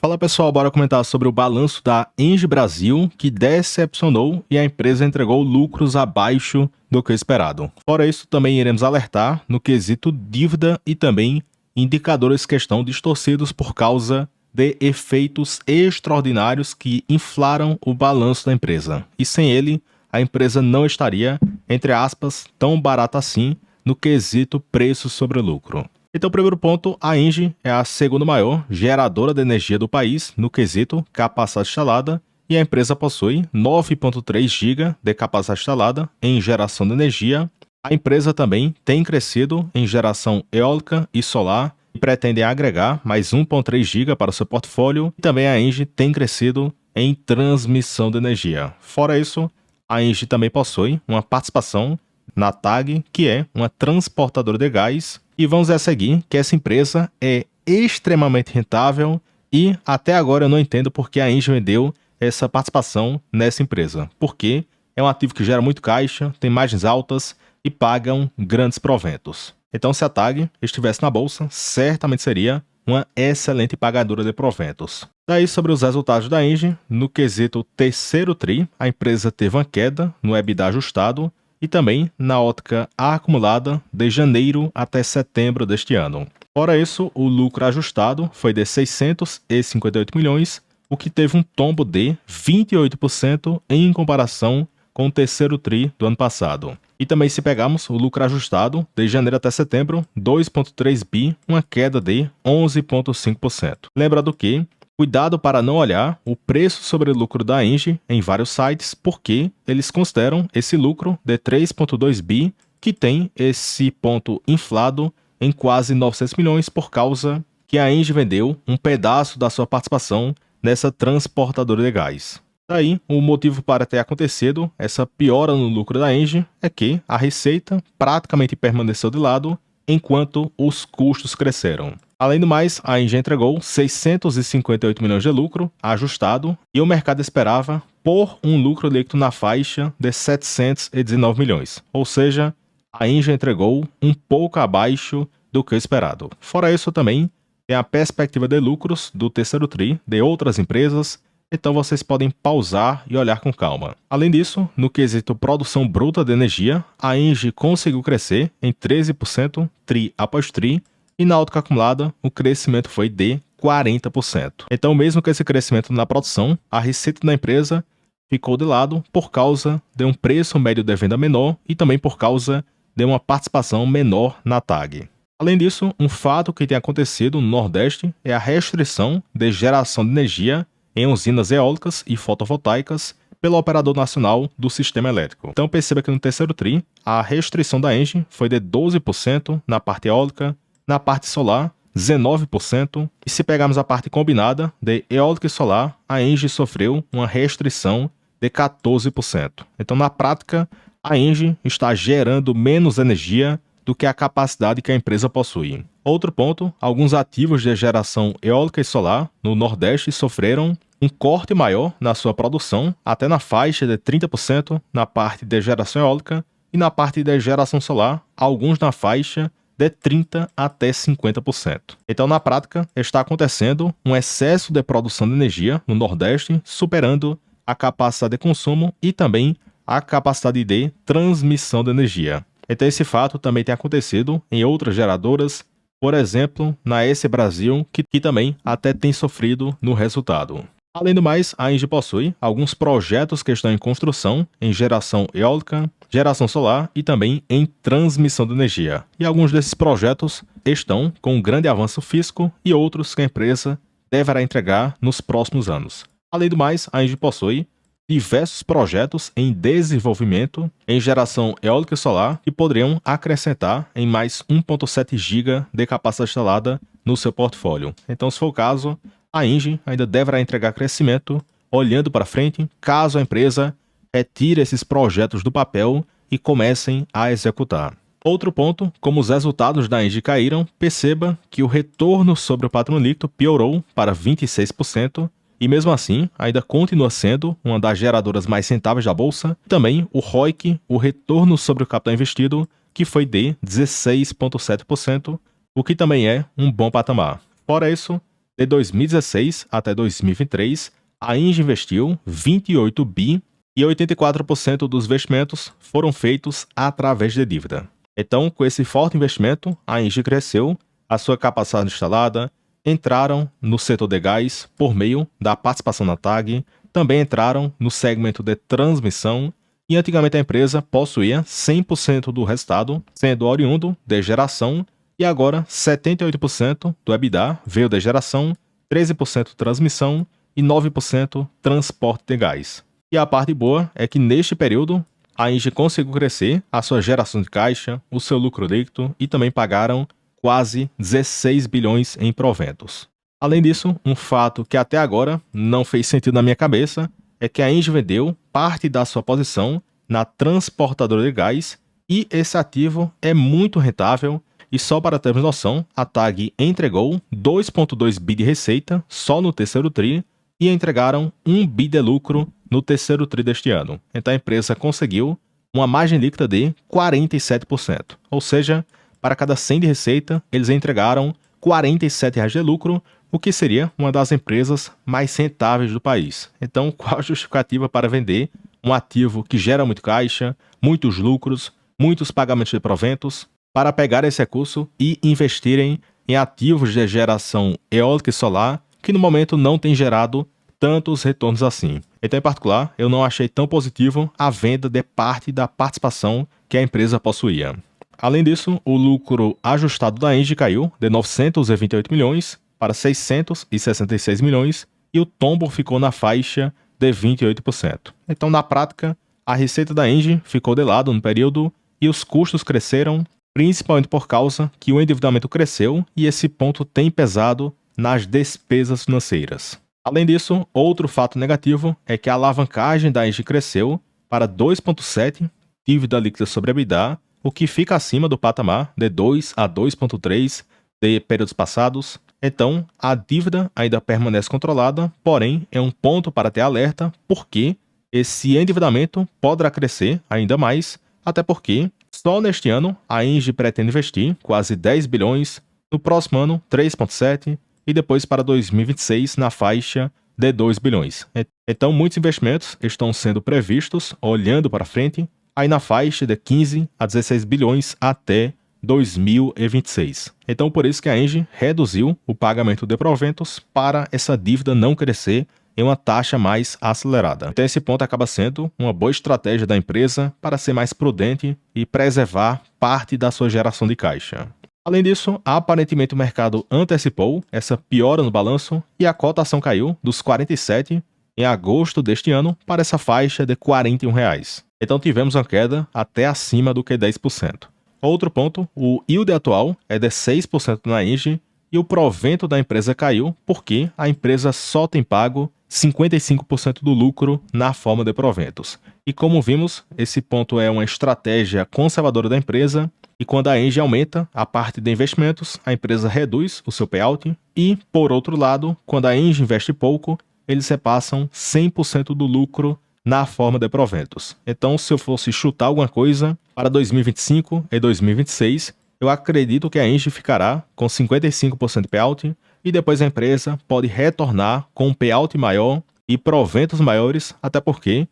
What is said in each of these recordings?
Fala pessoal, bora comentar sobre o balanço da Engie Brasil, que decepcionou e a empresa entregou lucros abaixo do que esperado. Fora isso, também iremos alertar no quesito dívida e também indicadores que estão distorcidos por causa de efeitos extraordinários que inflaram o balanço da empresa. E sem ele, a empresa não estaria, entre aspas, tão barata assim no quesito preço sobre lucro. Então, primeiro ponto, a Engie é a segunda maior geradora de energia do país no quesito capacidade instalada e a empresa possui 9,3 GB de capacidade instalada em geração de energia. A empresa também tem crescido em geração eólica e solar e pretende agregar mais 1,3 GB para o seu portfólio. E também a Engie tem crescido em transmissão de energia. Fora isso, a Engie também possui uma participação na TAG, que é uma transportadora de gás. E vamos a seguir que essa empresa é extremamente rentável e até agora eu não entendo por que a Engie vendeu essa participação nessa empresa. Porque é um ativo que gera muito caixa, tem margens altas e pagam grandes proventos. Então se a TAG estivesse na bolsa, certamente seria uma excelente pagadora de proventos. Daí sobre os resultados da Engie, no quesito terceiro TRI, a empresa teve uma queda no EBITDA ajustado, e também na ótica acumulada de janeiro até setembro deste ano. Fora isso, o lucro ajustado foi de 658 milhões, o que teve um tombo de 28% em comparação com o terceiro TRI do ano passado. E também se pegarmos o lucro ajustado de janeiro até setembro, 2,3 bi, uma queda de 11,5%. Lembrando que cuidado para não olhar o preço sobre lucro da Engie em vários sites, porque eles consideram esse lucro de 3,2 bi, que tem esse ponto inflado em quase 900 milhões por causa que a Engie vendeu um pedaço da sua participação nessa transportadora de gás. Daí, o motivo para ter acontecido essa piora no lucro da Engie é que a receita praticamente permaneceu de lado enquanto os custos cresceram. Além do mais, a Engie entregou 658 milhões de lucro ajustado e o mercado esperava por um lucro líquido na faixa de 719 milhões. Ou seja, a Engie entregou um pouco abaixo do que o esperado. Fora isso também, tem a perspectiva de lucros do terceiro TRI de outras empresas, então vocês podem pausar e olhar com calma. Além disso, no quesito produção bruta de energia, a Engie conseguiu crescer em 13% TRI após TRI, e na ótica acumulada, o crescimento foi de 40%. Então, mesmo com esse crescimento na produção, a receita da empresa ficou de lado por causa de um preço médio de venda menor e também por causa de uma participação menor na TAG. Além disso, um fato que tem acontecido no Nordeste é a restrição de geração de energia em usinas eólicas e fotovoltaicas pelo Operador Nacional do Sistema Elétrico. Então, perceba que no terceiro TRI, a restrição da Engie foi de 12% na parte eólica, na parte solar, 19%, e se pegarmos a parte combinada de eólica e solar, a Engie sofreu uma restrição de 14%. Então, na prática, a Engie está gerando menos energia do que a capacidade que a empresa possui. Outro ponto, alguns ativos de geração eólica e solar no Nordeste sofreram um corte maior na sua produção, até na faixa de 30% na parte de geração eólica e na parte de geração solar, alguns na faixa de 30% até 50%. Então, na prática, está acontecendo um excesso de produção de energia no Nordeste, superando a capacidade de consumo e também a capacidade de transmissão de energia. Então, esse fato também tem acontecido em outras geradoras, por exemplo, na S Brasil, que também até tem sofrido no resultado. Além do mais, a Engie possui alguns projetos que estão em construção em geração eólica, geração solar e também em transmissão de energia. E alguns desses projetos estão com um grande avanço físico e outros que a empresa deverá entregar nos próximos anos. Além do mais, a Engie possui diversos projetos em desenvolvimento em geração eólica e solar que poderiam acrescentar em mais 1,7 GB de capacidade instalada no seu portfólio. Então, se for o caso, a Engie ainda deverá entregar crescimento olhando para frente, caso a empresa retire esses projetos do papel e comecem a executar. Outro ponto, como os resultados da Engie caíram, perceba que o retorno sobre o patrimônio líquido piorou para 26%, e mesmo assim ainda continua sendo uma das geradoras mais rentáveis da bolsa. Também o ROIC, o retorno sobre o capital investido, que foi de 16,7%, o que também é um bom patamar. Fora isso, De 2016 até 2023, a Engie investiu 28 bi e 84% dos investimentos foram feitos através de dívida. Então, com esse forte investimento, a Engie cresceu, a sua capacidade instalada, entraram no setor de gás por meio da participação na TAG, também entraram no segmento de transmissão e antigamente a empresa possuía 100% do resultado, sendo oriundo de geração, e agora 78% do EBITDA veio de geração, 13% transmissão e 9% transporte de gás. E a parte boa é que neste período a Engie conseguiu crescer a sua geração de caixa, o seu lucro líquido e também pagaram quase 16 bilhões em proventos. Além disso, um fato que até agora não fez sentido na minha cabeça é que a Engie vendeu parte da sua posição na transportadora de gás e esse ativo é muito rentável e só para termos noção, a TAG entregou 2,2 bi de receita só no terceiro tri e entregaram 1 bi de lucro no terceiro tri deste ano. Então a empresa conseguiu uma margem líquida de 47%, ou seja, para cada 100 de receita, eles entregaram R$ 47 de lucro, o que seria uma das empresas mais rentáveis do país. Então, qual a justificativa para vender um ativo que gera muito caixa, muitos lucros, muitos pagamentos de proventos, para pegar esse recurso e investirem em ativos de geração eólica e solar, que no momento não tem gerado tantos retornos assim. Então, em particular, eu não achei tão positivo a venda de parte da participação que a empresa possuía. Além disso, o lucro ajustado da Engie caiu de 928 milhões para 666 milhões e o tombo ficou na faixa de 28%. Então, na prática, a receita da Engie ficou de lado no período e os custos cresceram, principalmente por causa que o endividamento cresceu e esse ponto tem pesado nas despesas financeiras. Além disso, outro fato negativo é que a alavancagem da Engie cresceu para 2,7 dívida líquida sobre EBITDA, o que fica acima do patamar de 2 a 2,3 de períodos passados. Então, a dívida ainda permanece controlada, porém é um ponto para ter alerta, porque esse endividamento poderá crescer ainda mais, até porque só neste ano a Engie pretende investir quase 10 bilhões, no próximo ano 3,7 e depois para 2026 na faixa de 2 bilhões. Então, muitos investimentos estão sendo previstos olhando para frente, aí na faixa de 15 a 16 bilhões até 2026. Então, por isso que a Engie reduziu o pagamento de proventos para essa dívida não crescer em uma taxa mais acelerada. Então, esse ponto acaba sendo uma boa estratégia da empresa para ser mais prudente e preservar parte da sua geração de caixa. Além disso, aparentemente o mercado antecipou essa piora no balanço e a cotação caiu dos 47 em agosto deste ano para essa faixa de R$ 41. Então tivemos uma queda até acima do que 10%. Outro ponto, o yield atual é de 6% na Engie e o provento da empresa caiu porque a empresa só tem pago 55% do lucro na forma de proventos. E como vimos, esse ponto é uma estratégia conservadora da empresa e quando a Engie aumenta a parte de investimentos, a empresa reduz o seu payout e, por outro lado, quando a Engie investe pouco, eles repassam 100% do lucro na forma de proventos. Então, se eu fosse chutar alguma coisa para 2025 e 2026, eu acredito que a Engie ficará com 55% de payout e depois a empresa pode retornar com um payout maior e proventos maiores, até porque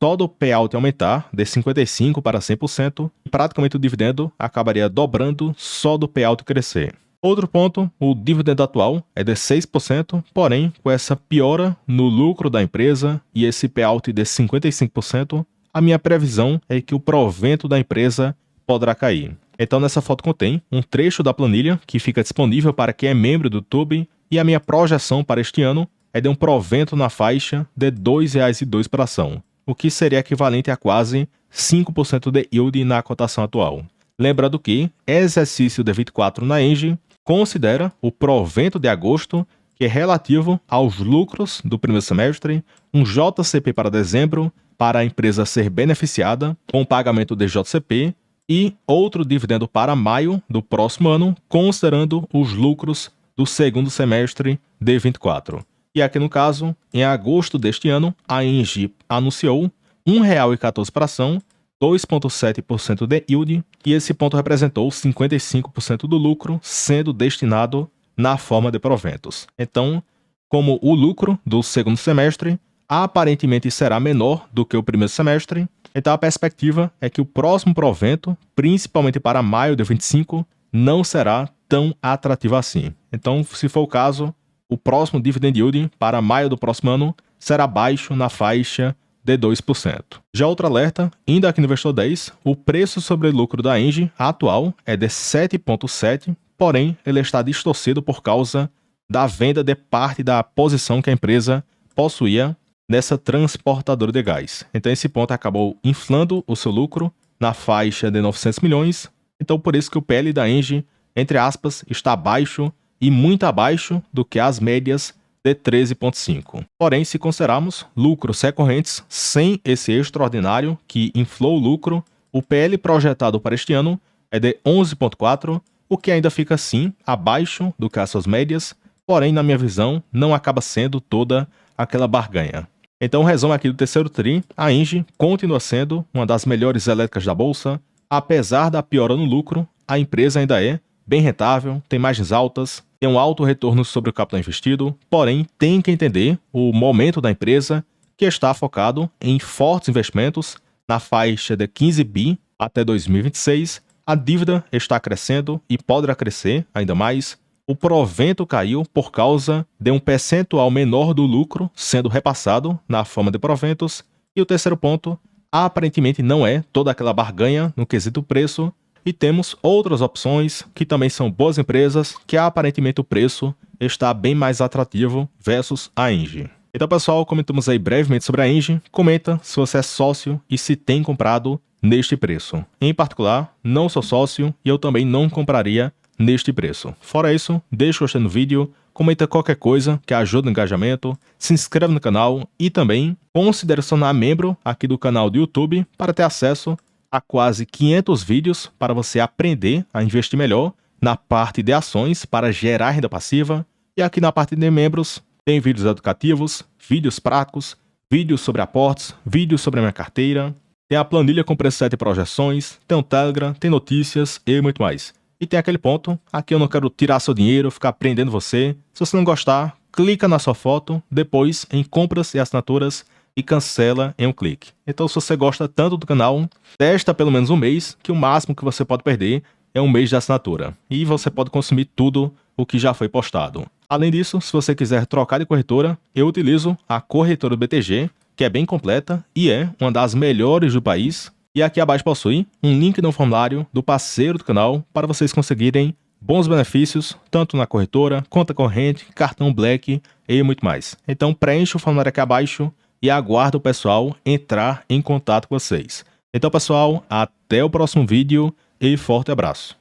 só do payout aumentar de 55% para 100%, praticamente o dividendo acabaria dobrando só do payout crescer. Outro ponto, o dividendo atual é de 6%, porém, com essa piora no lucro da empresa e esse payout de 55%, a minha previsão é que o provento da empresa poderá cair. Então, nessa foto contém um trecho da planilha que fica disponível para quem é membro do YouTube e a minha projeção para este ano é de um provento na faixa de R$ 2,02 por ação, o que seria equivalente a quase 5% de yield na cotação atual. Lembrando que exercício de 24 na Engie considera o provento de agosto, que é relativo aos lucros do primeiro semestre, um JCP para dezembro, para a empresa ser beneficiada com o pagamento de JCP, e outro dividendo para maio do próximo ano, considerando os lucros do segundo semestre de 24. E aqui no caso, em agosto deste ano, a Engie anunciou R$ 1,14 por ação, 2,7% de yield, e esse ponto representou 55% do lucro, sendo destinado na forma de proventos. Então, como o lucro do segundo semestre aparentemente será menor do que o primeiro semestre, então a perspectiva é que o próximo provento, principalmente para maio de 25, não será tão atrativo assim. Então, se for o caso, o próximo dividend yield para maio do próximo ano será baixo na faixa de 2%. Já outro alerta, ainda aqui no Investor 10, o preço sobre lucro da Engie atual é de 7,7, porém ele está distorcido por causa da venda de parte da posição que a empresa possuía nessa transportadora de gás. Então esse ponto acabou inflando o seu lucro na faixa de 900 milhões, então por isso que o PL da Engie, entre aspas, está abaixo e muito abaixo do que as médias de 13,5. Porém, se considerarmos lucros recorrentes sem esse extraordinário que inflou o lucro, o PL projetado para este ano é de 11,4, o que ainda fica sim abaixo do que as suas médias, porém, na minha visão, não acaba sendo toda aquela barganha. Então, resumo aqui do terceiro TRI, a Engie continua sendo uma das melhores elétricas da bolsa. Apesar da piora no lucro, a empresa ainda é bem rentável, tem margens altas, tem um alto retorno sobre o capital investido, porém tem que entender o momento da empresa, que está focado em fortes investimentos na faixa de 15 bi até 2026. A dívida está crescendo e poderá crescer ainda mais. O provento caiu por causa de um percentual menor do lucro sendo repassado na forma de proventos. E o terceiro ponto, aparentemente não é toda aquela barganha no quesito preço, e temos outras opções que também são boas empresas, que aparentemente o preço está bem mais atrativo versus a Engie. Então, pessoal, comentamos aí brevemente sobre a Engie. Comenta se você é sócio e se tem comprado neste preço. Em particular, não sou sócio e eu também não compraria neste preço. Fora isso, deixa o gostei no vídeo, comenta qualquer coisa que ajude no engajamento, se inscreve no canal e também considere se tornar membro aqui do canal do YouTube para ter acesso a quase 500 vídeos para você aprender a investir melhor na parte de ações para gerar renda passiva. E aqui na parte de membros tem vídeos educativos, vídeos práticos, vídeos sobre aportes, vídeos sobre a minha carteira, tem a planilha com preset e projeções, tem o Telegram, tem notícias e muito mais. E tem aquele ponto, aqui eu não quero tirar seu dinheiro, ficar prendendo você. Se você não gostar, clica na sua foto, depois em compras e assinaturas e cancela em um clique. Então, se você gosta tanto do canal, testa pelo menos um mês, que o máximo que você pode perder é um mês de assinatura. E você pode consumir tudo o que já foi postado. Além disso, se você quiser trocar de corretora, eu utilizo a corretora BTG, que é bem completa e é uma das melhores do país. E aqui abaixo possui um link no formulário do parceiro do canal para vocês conseguirem bons benefícios, tanto na corretora, conta corrente, cartão Black e muito mais. Então preencha o formulário aqui abaixo e aguardo o pessoal entrar em contato com vocês. Então, pessoal, até o próximo vídeo e forte abraço.